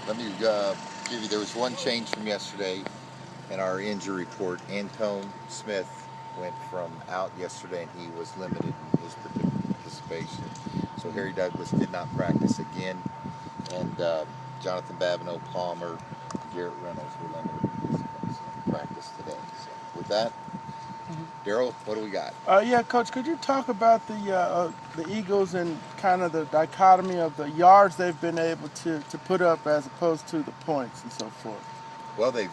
Let me give you, there was one change from yesterday in our injury report. Antone Smith went from out yesterday and he was limited in his participation. So Harry Douglas did not practice again, and Jonathan Babineau, Palmer, Garrett Reynolds were limited in practice today. So with that, Daryl, what do we got? Yeah, Coach, could you talk about the Eagles and kind of the dichotomy of the yards they've been able to put up as opposed to the points and so forth? Well, they've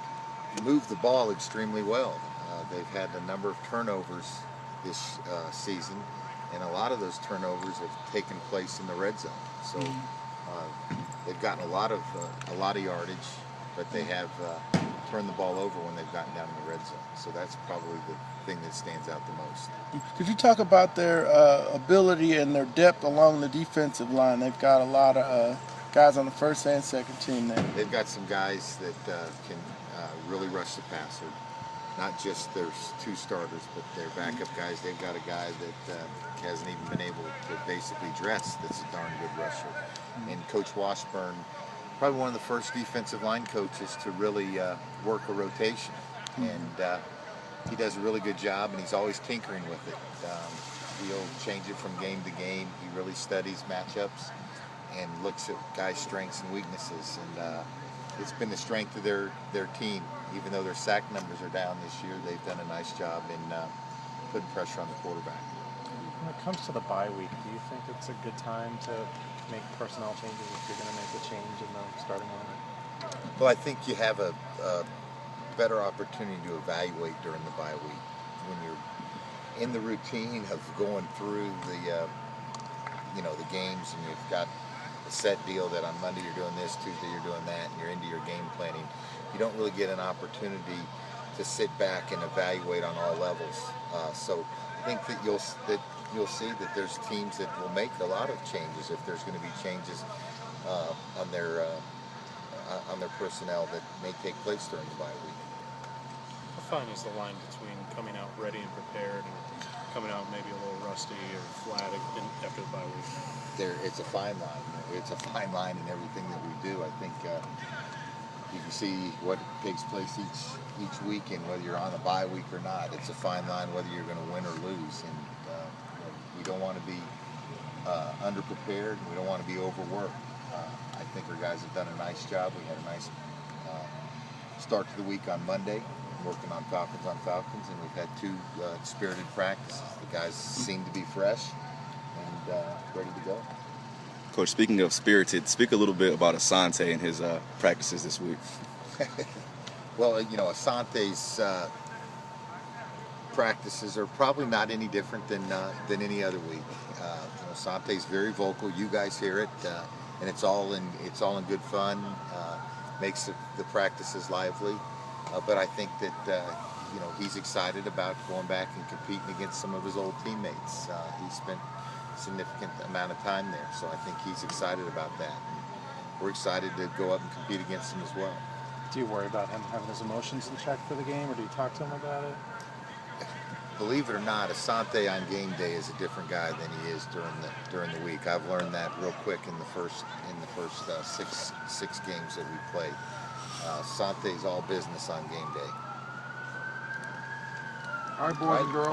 moved the ball extremely well. They've had a number of turnovers this season, and a lot of those turnovers have taken place in the red zone. So they've gotten a lot of yardage, but they have turned the ball over when they've gotten down in the red zone. So that's probably the thing that stands out the most. Could you talk about their ability and their depth along the defensive line? They've got a lot of guys on the first and second team there. They've got some guys that can really rush the passer. Not just their two starters, but their backup guys. They've got a guy that hasn't even been able to basically dress that's a darn good rusher. And Coach Washburn, probably one of the first defensive line coaches to really work a rotation. And he does a really good job, and he's always tinkering with it. He'll change it from game to game. He really studies matchups and looks at guys' strengths and weaknesses. And it's been the strength of their team. Even though their sack numbers are down this year, they've done a nice job in putting pressure on the quarterback. When it comes to the bye week, do you think it's a good time to make personnel changes if you're going to make a change in the starting lineup? Well, I think you have a better opportunity to evaluate during the bye week when you're in the routine of going through the the games, and you've got a set deal that on Monday you're doing this, Tuesday you're doing that, and you're into your game planning. You don't really get an opportunity to sit back and evaluate on all levels. So I think that you'll see that there's teams that will make a lot of changes if there's going to be changes on their personnel that may take place during the bye week. How fine is the line between coming out ready and prepared and coming out maybe a little rusty or flat after the bye week? It's a fine line. It's a fine line in everything that we do. I think you can see what takes place each week, and whether you're on a bye week or not. It's a fine line whether you're going to win or lose, and we don't want to be underprepared. We don't want to be overworked. I think our guys have done a nice job. We had a nice start to the week on Monday, working on Falcons, and we've had two spirited practices. The guys seem to be fresh and ready to go. Coach, speaking of spirited, speak a little bit about Asante and his practices this week. Well, Asante's practices are probably not any different than any other week. Asante's very vocal. You guys hear it, and it's all in good fun. Makes the practices lively. But I think that he's excited about going back and competing against some of his old teammates. He spent a significant amount of time there, so I think he's excited about that. And we're excited to go up and compete against him as well. Do you worry about him having his emotions in check for the game, or do you talk to him about it? Believe it or not, Asante on game day is a different guy than he is during the week. I've learned that real quick in the first six games that we played. Asante's all business on game day. All right, boys and girls.